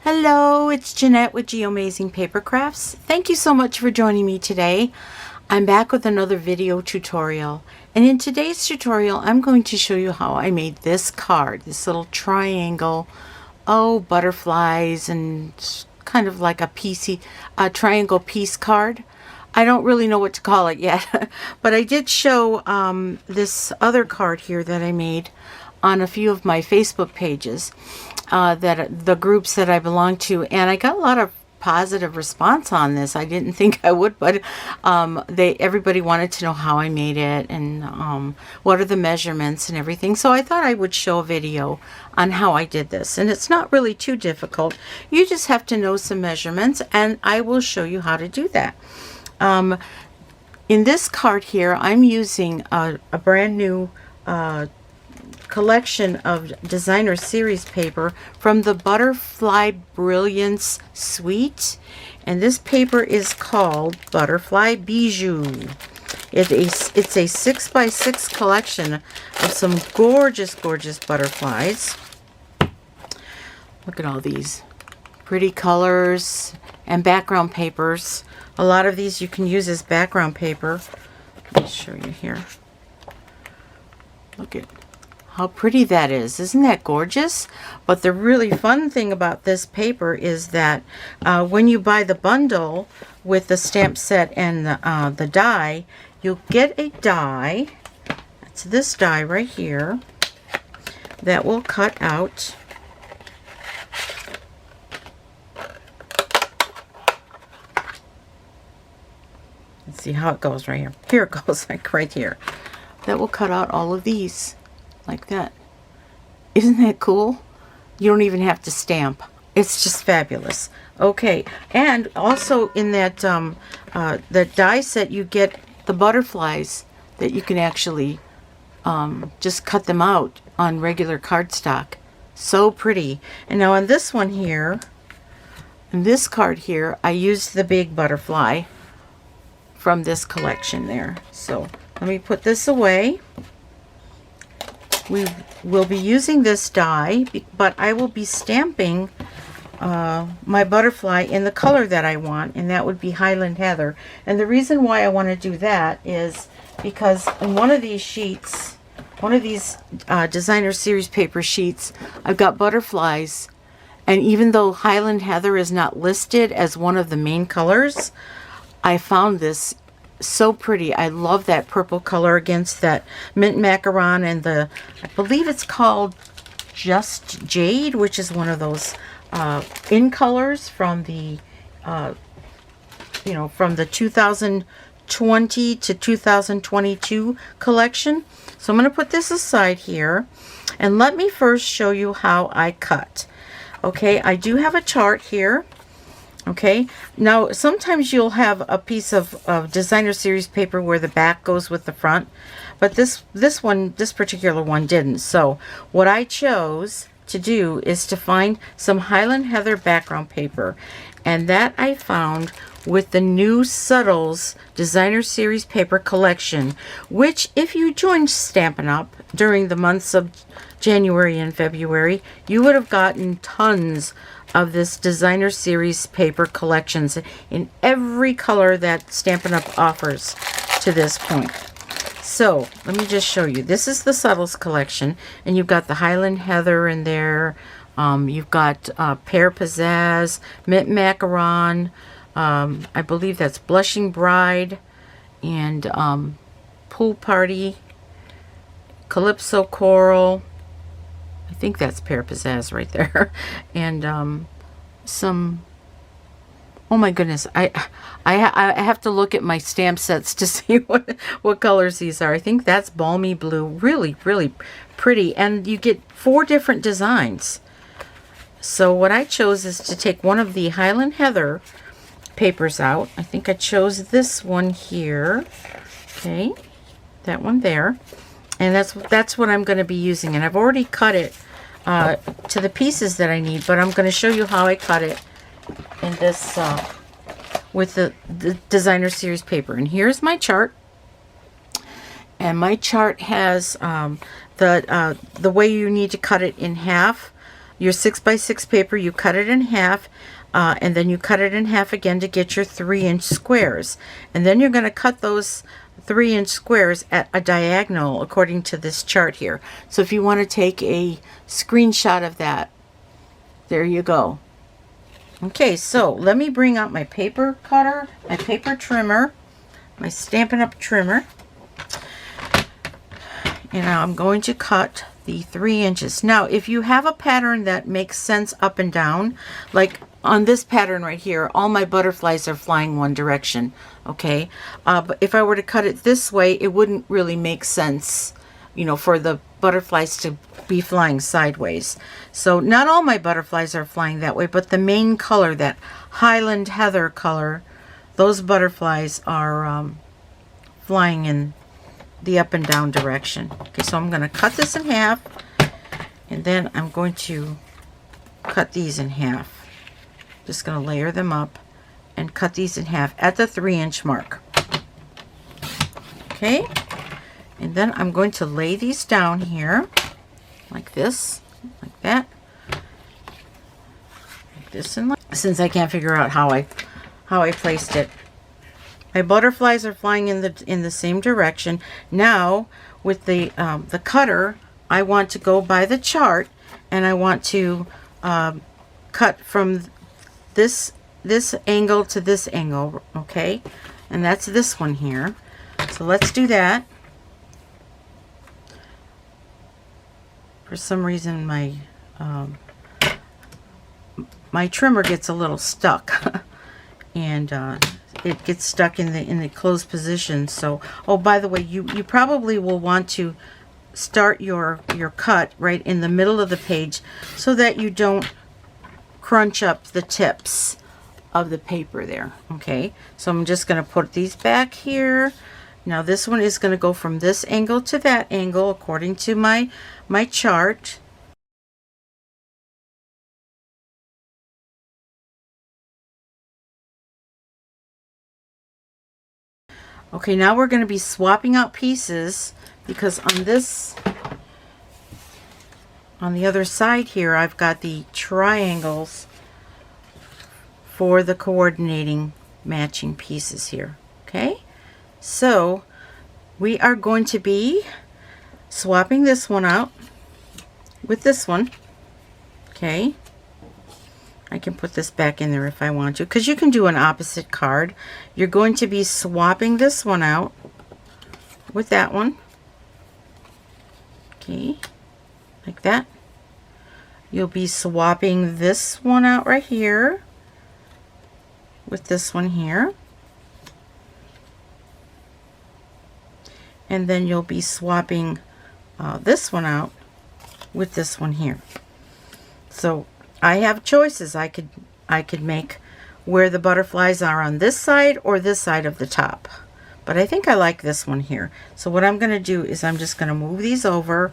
Hello, it's Jeanette with Amazing Paper Crafts. Thank you so much for joining me today. I'm back with another video tutorial, and in today's tutorial I'm going to show you how I made this card, this little triangle, butterflies and kind of like a triangle piece card. I don't really know what to call it yet, but I did show this other card here that I made on a few of my Facebook pages, that the groups that I belong to, and I got a lot of positive response on this. I didn't think I would, but everybody wanted to know how I made it and what are the measurements and everything. So I thought I would show a video on how I did this, and it's not really too difficult. You just have to know some measurements, and I will show you how to do that. In this card here, I'm using a brand new collection of designer series paper from the Butterfly Brilliance suite, and this paper is called Butterfly Bijou. It's a 6x6 collection of some gorgeous butterflies. Look at all these pretty colors and background papers. A lot of these you can use as background paper. Let me show you here. Look at how pretty that is. Isn't that gorgeous? But the really fun thing about this paper is that when you buy the bundle with the stamp set and the die, you'll get a die. It's this die right here that will cut out let's see how it goes right here. Here it goes, like right here. That will cut out all of these. Like that. Isn't that cool? You don't even have to stamp. It's just fabulous. Okay, and also in that that die set you get the butterflies that you can actually just cut them out on regular cardstock. So pretty. And now on this one here, in this card here, I used the big butterfly from this collection there. So let me put this away. We will be using this die, but I will be stamping my butterfly in the color that I want, and that would be Highland Heather. And the reason why I want to do that is because in one of these sheets, one of these designer series paper sheets, I've got butterflies, and even though Highland Heather is not listed as one of the main colors, I found this so pretty. I love that purple color against that mint macaron and I believe it's called Just Jade, which is one of those in colors from the from the 2020 to 2022 collection. So I'm going to put this aside here, and let me first show you how I cut. Okay, I do have a chart here. Okay, now sometimes you'll have a piece of designer series paper where the back goes with the front, but this particular one didn't. So what I chose to do is to find some Highland Heather background paper, and that I found with the new Subtles designer series paper collection, which if you joined Stampin' Up during the months of January and February, you would have gotten tons of this designer series paper collections in every color that Stampin' Up offers to this point. So let me just show you. This is the Subtles collection, and you've got the Highland Heather in there. You've got Pear Pizzazz, Mint Macaron, I believe that's Blushing Bride, and Pool Party, Calypso Coral. I think that's Pear Pizzazz right there. And some, oh my goodness, I have to look at my stamp sets to see what colors these are. I think that's Balmy Blue. Really pretty. And you get 4 different designs. So what I chose is to take one of the Highland Heather papers out. I think I chose this one here. Okay, that one there. And that's what I'm going to be using, and I've already cut it to the pieces that I need, but I'm going to show you how I cut it in this with the designer series paper. And here's my chart, and my chart has the way you need to cut it in half. your 6x6 paper, you cut it in half, and then you cut it in half again to get your 3-inch squares. And then you're going to cut those 3-inch squares at a diagonal according to this chart here. So if you want to take a screenshot of that, there you go. Okay, so let me bring out my paper cutter, my paper trimmer, my Stampin' Up! Trimmer. And now I'm going to cut the 3 inches. Now, if you have a pattern that makes sense up and down, like on this pattern right here, all my butterflies are flying one direction, okay? But if I were to cut it this way, it wouldn't really make sense, you know, for the butterflies to be flying sideways. So not all my butterflies are flying that way, but the main color, that Highland Heather color, those butterflies are flying in the up and down direction. Okay, so I'm going to cut this in half, and then I'm going to cut these in half. Just going to layer them up and cut these in half at the 3-inch mark. Okay, and then I'm going to lay these down here like this, like that, like this, and like, since I can't figure out how I placed it. My butterflies are flying in the same direction. Now with the cutter, I want to go by the chart, and I want to cut from this angle to this angle, okay? And that's this one here. So let's do that. For some reason my my trimmer gets a little stuck and it gets stuck in the closed position. So, oh, by the way, you probably will want to start your cut right in the middle of the page so that you don't crunch up the tips of the paper there. Okay, so I'm just going to put these back here. Now this one is going to go from this angle to that angle according to my chart. Okay, now we're going to be swapping out pieces, because on the other side here, I've got the triangles for the coordinating matching pieces here. Okay, so we are going to be swapping this one out with this one. Okay, I can put this back in there if I want to, because you can do an opposite card. You're going to be swapping this one out with that one. Okay, like that. You'll be swapping this one out right here with this one here. And then you'll be swapping this one out with this one here. So I have choices. I could make where the butterflies are on this side or this side of the top, but I think I like this one here. So what I'm going to do is I'm just going to move these over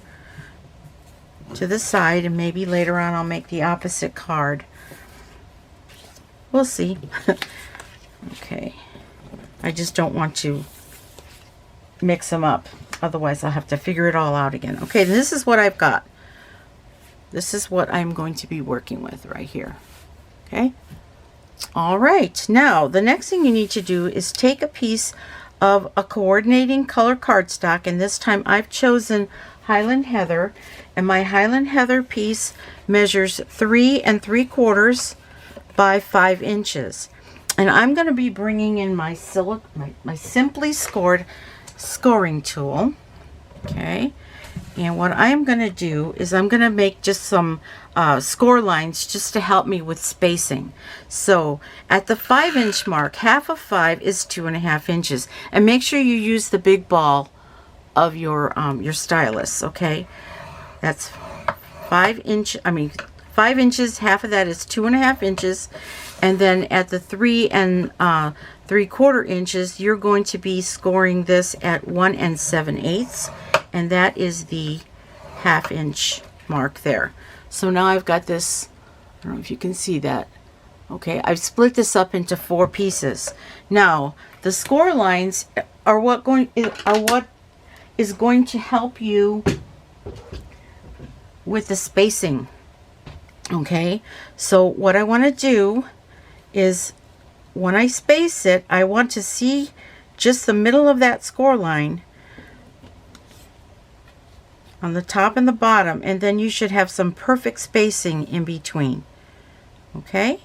to the side, and maybe later on I'll make the opposite card. We'll see. Okay, I just don't want to mix them up, otherwise I'll have to figure it all out again. Okay, this is what I've got. This is what I'm going to be working with right here. Okay. All right. Now, the next thing you need to do is take a piece of a coordinating color cardstock, and this time I've chosen Highland Heather, and my Highland Heather piece measures 3 3/4 by 5 inches. And I'm going to be bringing in my Simply Scored scoring tool. Okay. And what I'm going to do is I'm going to make just some score lines just to help me with spacing. So at the 5-inch mark, half of 5 is 2.5 inches. And make sure you use the big ball of your stylus, okay? That's 5 inches, half of that is 2.5 inches. And then at the 3 3/4 inches, you're going to be scoring this at 1 7/8. And that is the 1/2 inch mark there. So now I've got this, I don't know if you can see that. Okay, I've split this up into 4 pieces. Now, the score lines are what is going to help you with the spacing. Okay, so what I want to do is when I space it, I want to see just the middle of that score line on the top and the bottom, and then you should have some perfect spacing in between. Okay,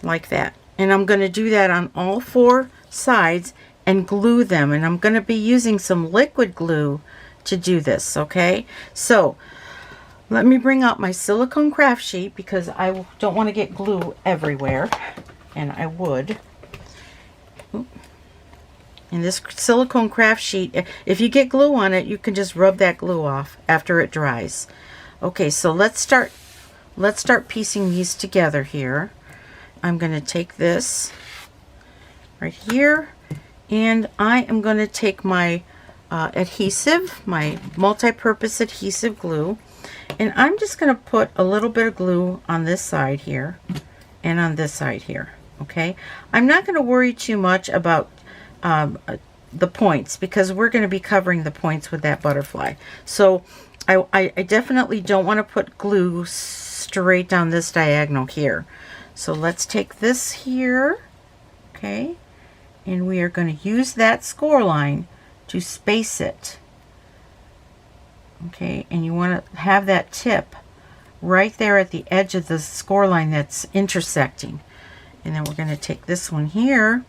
like that. And I'm going to do that on all 4 sides and glue them, and I'm going to be using some liquid glue to do this. Okay, so let me bring out my silicone craft sheet because I don't want to get glue everywhere, and I would. And this silicone craft sheet, if you get glue on it, you can just rub that glue off after it dries. Okay, so let's start piecing these together here. I'm going to take this right here, and I am going to take my adhesive, my multi-purpose adhesive glue, and I'm just going to put a little bit of glue on this side here and on this side here. Okay, I'm not going to worry too much about the points because we're going to be covering the points with that butterfly. So I definitely don't want to put glue straight down this diagonal here. So let's take this here, okay, and we are going to use that score line to space it. Okay, and you want to have that tip right there at the edge of the score line that's intersecting. And then we're going to take this one here,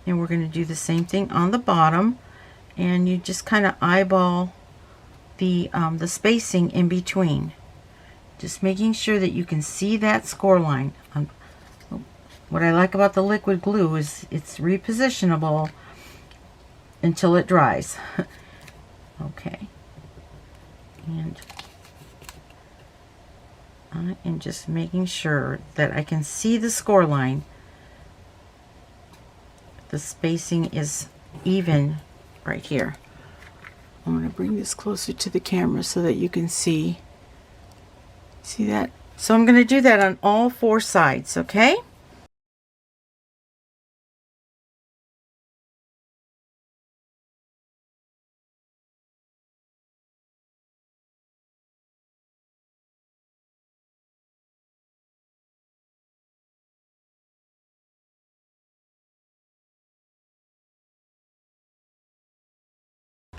and we're going to do the same thing on the bottom, and you just kind of eyeball the spacing in between, just making sure that you can see that score line. What I like about the liquid glue is it's repositionable until it dries. Okay, and I am just making sure that I can see the score line. The spacing is even right here. I'm going to bring this closer to the camera so that you can see that. So I'm going to do that on all 4 sides, okay?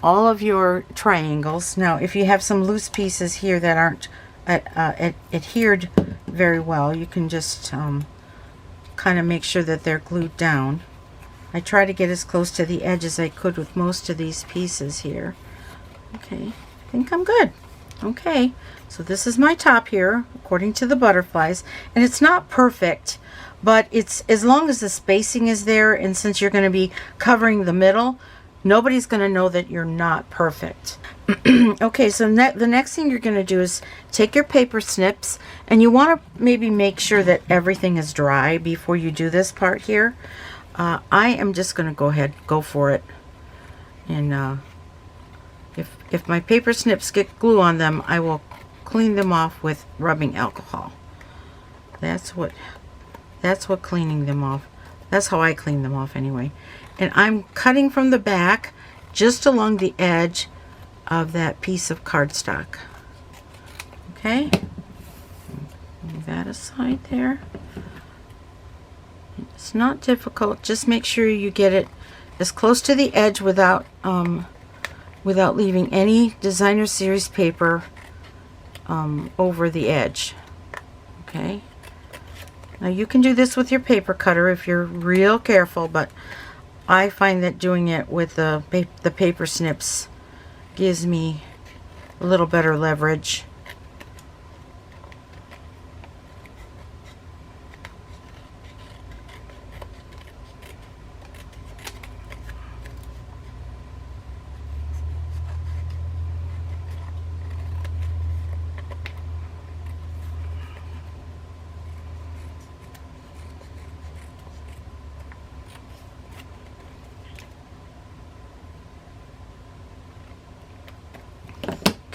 All of your triangles. Now if you have some loose pieces here that aren't adhered very well, you can just kind of make sure that they're glued down. I try to get as close to the edge as I could with most of these pieces here. Okay, I think I'm good. Okay, so this is my top here according to the butterflies, and it's not perfect, but it's as long as the spacing is there, and since you're going to be covering the middle, nobody's going to know that you're not perfect. Okay, so the next thing you're going to do is take your paper snips, and you want to maybe make sure that everything is dry before you do this part here. I am just going to go for it, and if my paper snips get glue on them, I will clean them off with rubbing alcohol. That's what cleaning them off. That's how I clean them off anyway. And I'm cutting from the back just along the edge of that piece of cardstock. Okay, move that aside there. It's not difficult. Just make sure you get it as close to the edge without leaving any designer series paper over the edge. Okay. Now you can do this with your paper cutter if you're real careful, but I find that doing it with the paper snips gives me a little better leverage.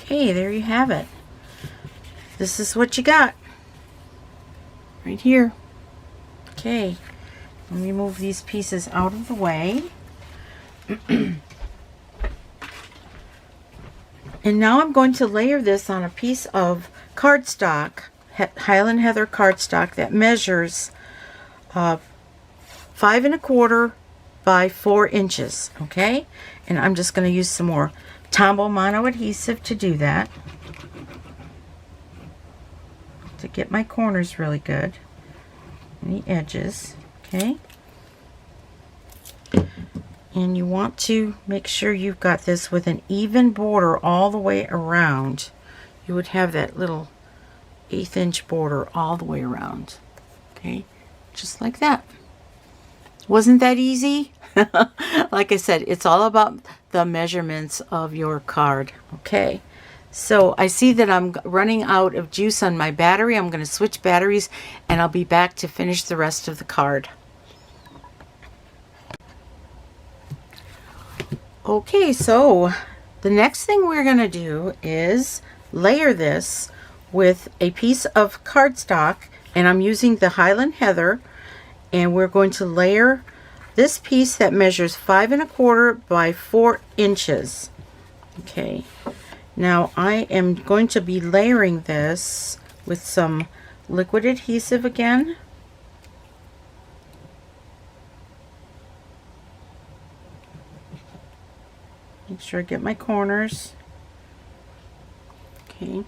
Okay, there you have it. This is what you got right here. Okay, let me move these pieces out of the way. And now I'm going to layer this on a piece of cardstock, Highland Heather cardstock, that measures 5 1/4 by 4 inches. Okay, and I'm just going to use some more Tombow Mono adhesive to do that, to get my corners really good and the edges. Okay, and you want to make sure you've got this with an even border all the way around. You would have that little 1/8 inch border all the way around. Okay, just like that. Wasn't that easy? Like I said, it's all about the measurements of your card. Okay, so I see that I'm running out of juice on my battery. I'm going to switch batteries and I'll be back to finish the rest of the card. Okay, so the next thing we're going to do is layer this with a piece of cardstock, and I'm using the Highland Heather, and we're going to layer this piece that measures 5 1/4 by 4 inches. Okay, now I am going to be layering this with some liquid adhesive again. Make sure I get my corners. Okay.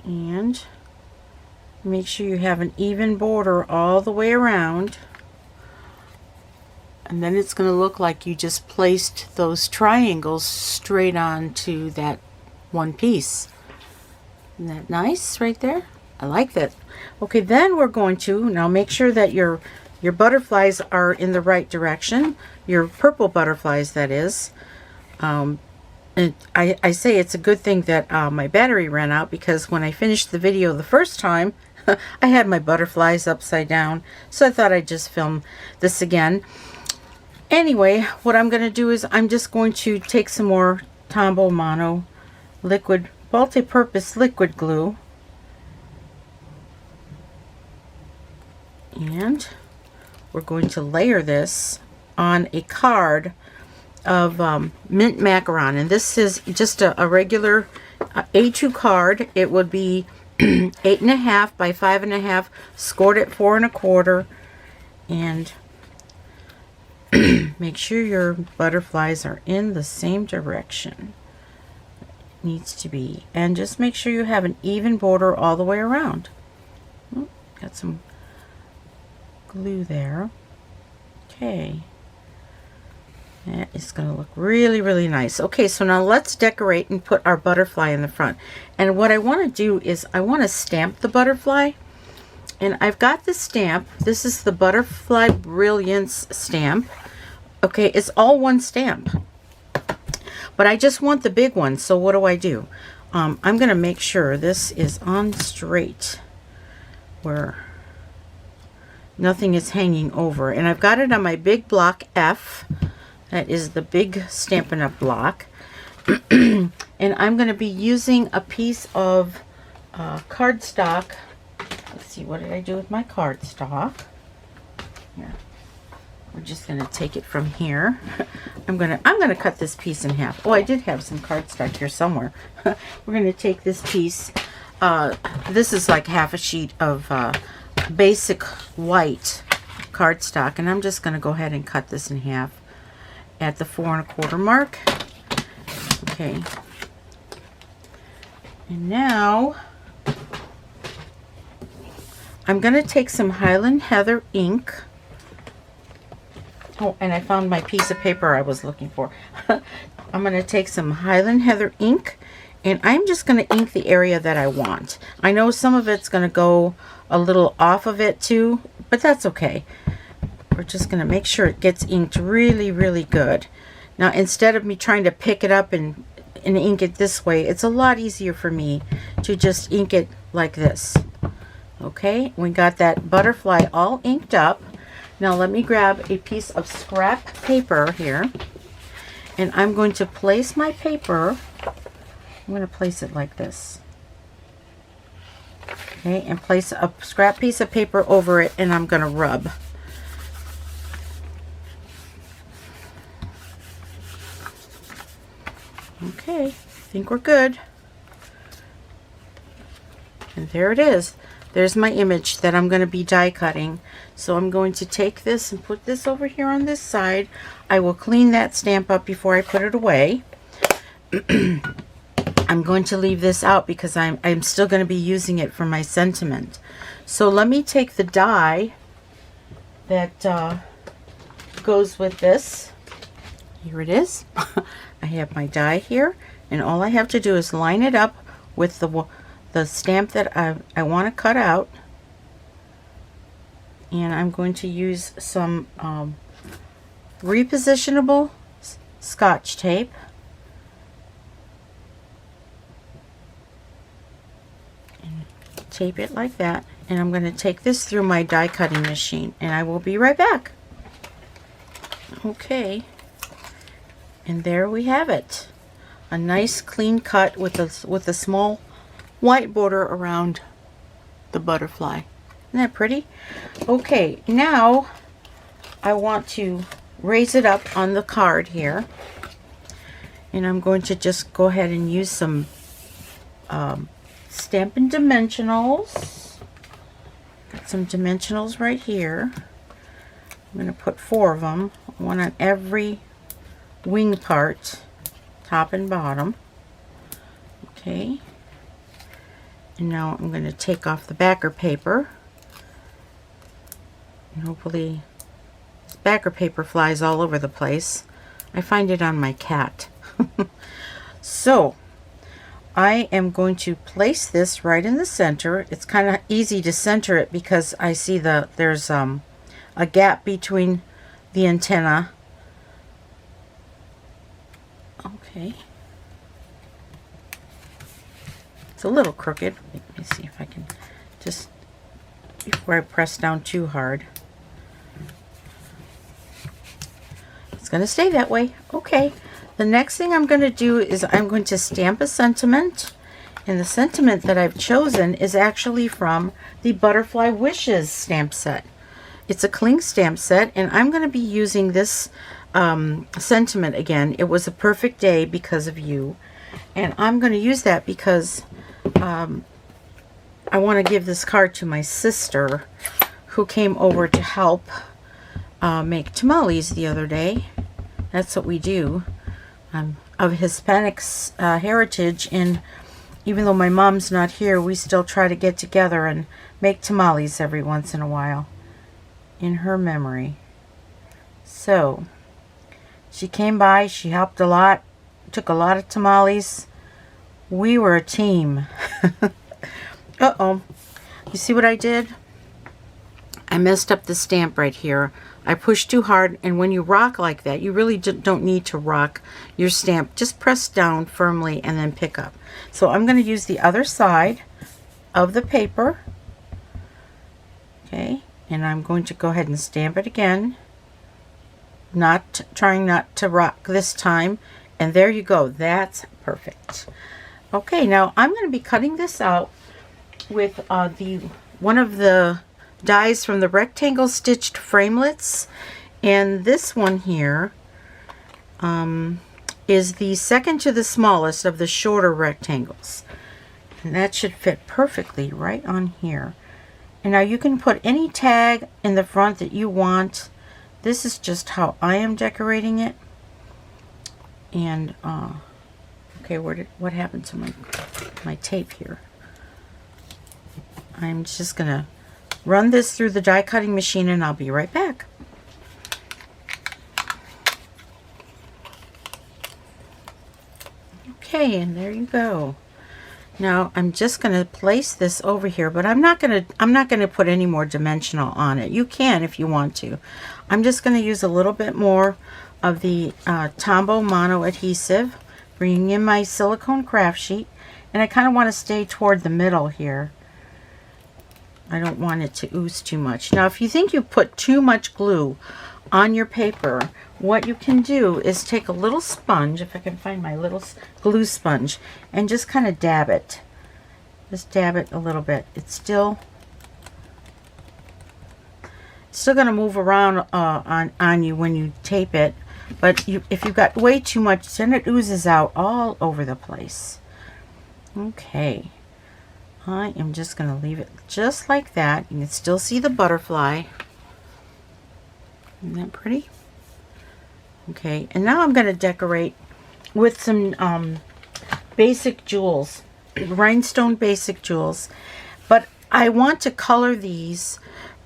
And make sure you have an even border all the way around. And then it's going to look like you just placed those triangles straight onto that one piece. Isn't that nice right there? I like that. Okay, then we're going to now make sure that your butterflies are in the right direction. Your purple butterflies, that is. And I say it's a good thing that my battery ran out, because when I finished the video the first time, I had my butterflies upside down. So I thought I'd just film this again. Anyway, what I'm going to do is I'm just going to take some more Tombow Mono liquid, multi-purpose liquid glue. And we're going to layer this on a card of mint macaron, and this is just a regular A2 card. It would be 8 1/2 by 5 1/2, scored at 4 1/4, and make sure your butterflies are in the same direction. It needs to be, and just make sure you have an even border all the way around. Got some glue there. Okay, that is going to look really, really nice. Okay, so now let's decorate and put our butterfly in the front. And what I want to do is I want to stamp the butterfly. And I've got the stamp. This is the Butterfly Brilliance stamp. Okay, it's all one stamp. But I just want the big one, so what do? I'm going to make sure this is on straight, where nothing is hanging over. And I've got it on my big block F. That is the big Stampin' Up block. And I'm going to be using a piece of cardstock. Let's see, what did I do with my cardstock? Here. We're just going to take it from here. I'm going to cut this piece in half. Oh, I did have some cardstock here somewhere. We're going to take this piece. This is like half a sheet of basic white cardstock, and I'm just going to go ahead and cut this in half at the 4 1/4 mark. Okay, and now I'm going to take some Highland Heather ink. Oh, and I found my piece of paper I was looking for. I'm going to take some Highland Heather ink, and I'm just going to ink the area that I want. I know some of it's going to go a little off of it too, but that's okay. We're just going to make sure it gets inked really, really good. Now, instead of me trying to pick it up and ink it this way, it's a lot easier for me to just ink it like this. Okay, we got that butterfly all inked up. Now let me grab a piece of scrap paper here, and I'm going to place my paper. I'm going to place it like this. Okay, and place a scrap piece of paper over it, and I'm going to rub. Okay, I think we're good. And there it is. There's my image that I'm going to be die cutting. So I'm going to take this and put this over here on this side. I will clean that stamp up before I put it away. I'm going to leave this out because I'm still going to be using it for my sentiment. So let me take the die that goes with this. Here it is. I have my die here, and all I have to do is line it up with the stamp that I want to cut out. And I'm going to use some repositionable Scotch tape. And tape it like that. And I'm going to take this through my die cutting machine, and I will be right back. Okay. And there we have it. A nice clean cut with a small white border around the butterfly. Isn't that pretty? Okay, now I want to raise it up on the card here. And I'm going to just go ahead and use some Stampin' Dimensionals. Got some dimensionals right here. I'm going to put 4 of them, one on every wing part, top and bottom. Okay. And now I'm going to take off the backer paper. And hopefully this backer paper flies all over the place. I find it on my cat. So I am going to place this right in the center. It's kind of easy to center it because I see there's a gap between the antenna. Okay. It's a little crooked. Let me see if I can just, before I press down too hard. It's going to stay that way. Okay. The next thing I'm going to do is I'm going to stamp a sentiment. And the sentiment that I've chosen is actually from the Butterfly Wishes stamp set. It's a cling stamp set, and I'm going to be using this sentiment again. It was a perfect day because of you. And I'm going to use that because I want to give this card to my sister who came over to help make tamales the other day. That's what we do. I'm of Hispanic heritage, and even though my mom's not here, we still try to get together and make tamales every once in a while in her memory. So she came by, she helped a lot, took a lot of tamales. We were a team. Uh-oh. You see what I did? I messed up the stamp right here. I pushed too hard, and when you rock like that, you really don't need to rock your stamp. Just press down firmly and then pick up. So I'm going to use the other side of the paper. Okay, and I'm going to go ahead and stamp it again. Trying not to rock this time. And there you go. That's perfect. Okay, now I'm going to be cutting this out with one of the dies from the rectangle stitched framelits, and this one here is the second to the smallest of the shorter rectangles, and that should fit perfectly right on here. And now you can put any tag in the front that you want. This is just how I am decorating it. And okay, what happened to my tape here? I'm just gonna run this through the die cutting machine, and I'll be right back. Okay, and there you go. Now I'm just going to place this over here, but I'm not going to put any more dimensional on it. You can if you want to. I'm just going to use a little bit more of the Tombow Mono adhesive, bringing in my silicone craft sheet, and I kind of want to stay toward the middle here. I don't want it to ooze too much. Now, if you think you put too much glue on your paper, what you can do is take a little sponge, if I can find my little glue sponge, and just kind of dab it. Just dab it a little bit. It's still going to move around on you when you tape it, But if you've got way too much, then it oozes out all over the place. Okay. I am just going to leave it just like that. You can still see the butterfly. Isn't that pretty? Okay, and now I'm going to decorate with some basic jewels, rhinestone basic jewels. But I want to color these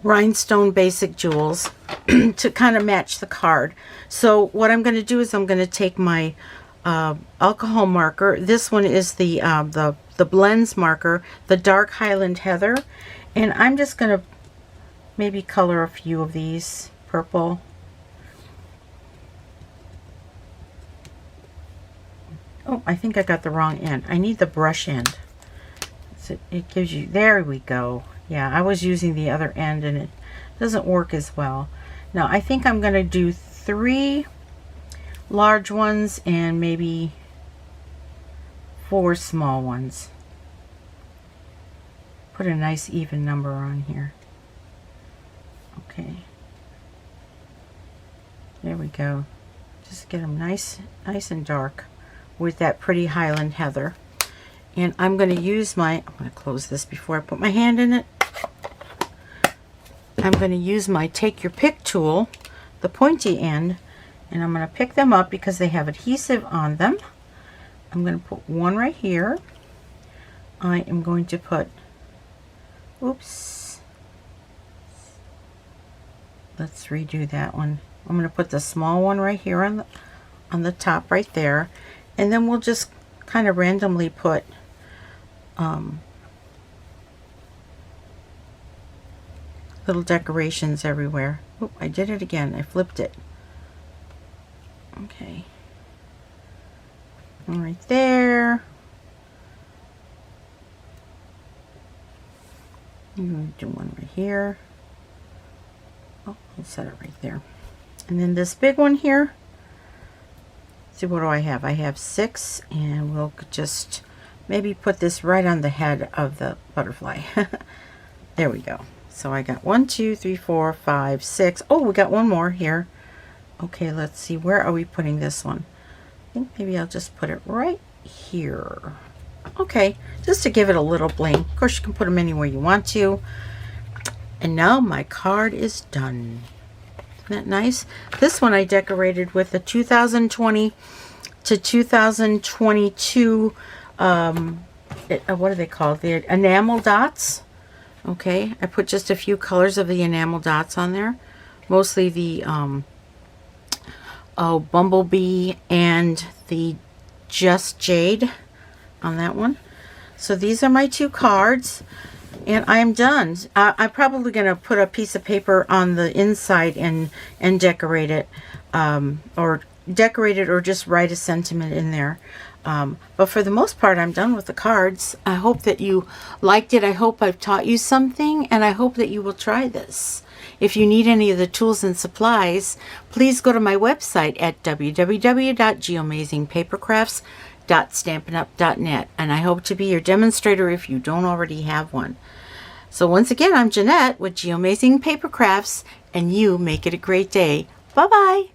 rhinestone basic jewels to kind of match the card. So what I'm going to do is I'm going to take my alcohol marker. This one is the blends marker, the dark Highland Heather, and I'm just going to maybe color a few of these purple. Oh, I think I got the wrong end. I need the brush end. So it gives you, there we go. Yeah, I was using the other end and it doesn't work as well. Now I think I'm going to do 3 large ones and maybe 4 small ones. Put a nice even number on here. Okay. There we go. Just get them nice and dark with that pretty Highland Heather. And I'm going to use my, I'm going to close this before I put my hand in it. I'm going to use my Take Your Pick tool, the pointy end, and I'm going to pick them up because they have adhesive on them. I'm going to put one right here. I am going to put, oops, let's redo that one. I'm going to put the small one right here on the top right there, and then we'll just kind of randomly put little decorations everywhere. Oh, I did it again. I flipped it. Okay. One right there. I'm going to do one right here. Oh, I'll set it right there. And then this big one here. See, what do I have? I have 6, and we'll just maybe put this right on the head of the butterfly. There we go. So I got 1, 2, 3, 4, 5, 6. Oh, we got one more here. Okay, let's see. Where are we putting this one? I think maybe I'll just put it right here. Okay, just to give it a little bling. Of course, you can put them anywhere you want to. And now my card is done. Isn't that nice? This one I decorated with the 2020 to 2022, what are they called? The enamel dots. Okay, I put just a few colors of the enamel dots on there. Mostly the Bumblebee and the Just Jade on that one. So these are my 2 cards. And I am done. I'm probably going to put a piece of paper on the inside and decorate it, or decorate it, or just write a sentiment in there. But for the most part, I'm done with the cards. I hope that you liked it. I hope I've taught you something, and I hope that you will try this. If you need any of the tools and supplies, please go to my website at www.geamazingpapercrafts.stampinup.net, and I hope to be your demonstrator if you don't already have one. So once again, I'm Jeanette with Geamazing Paper Crafts, and you make it a great day. Bye-bye.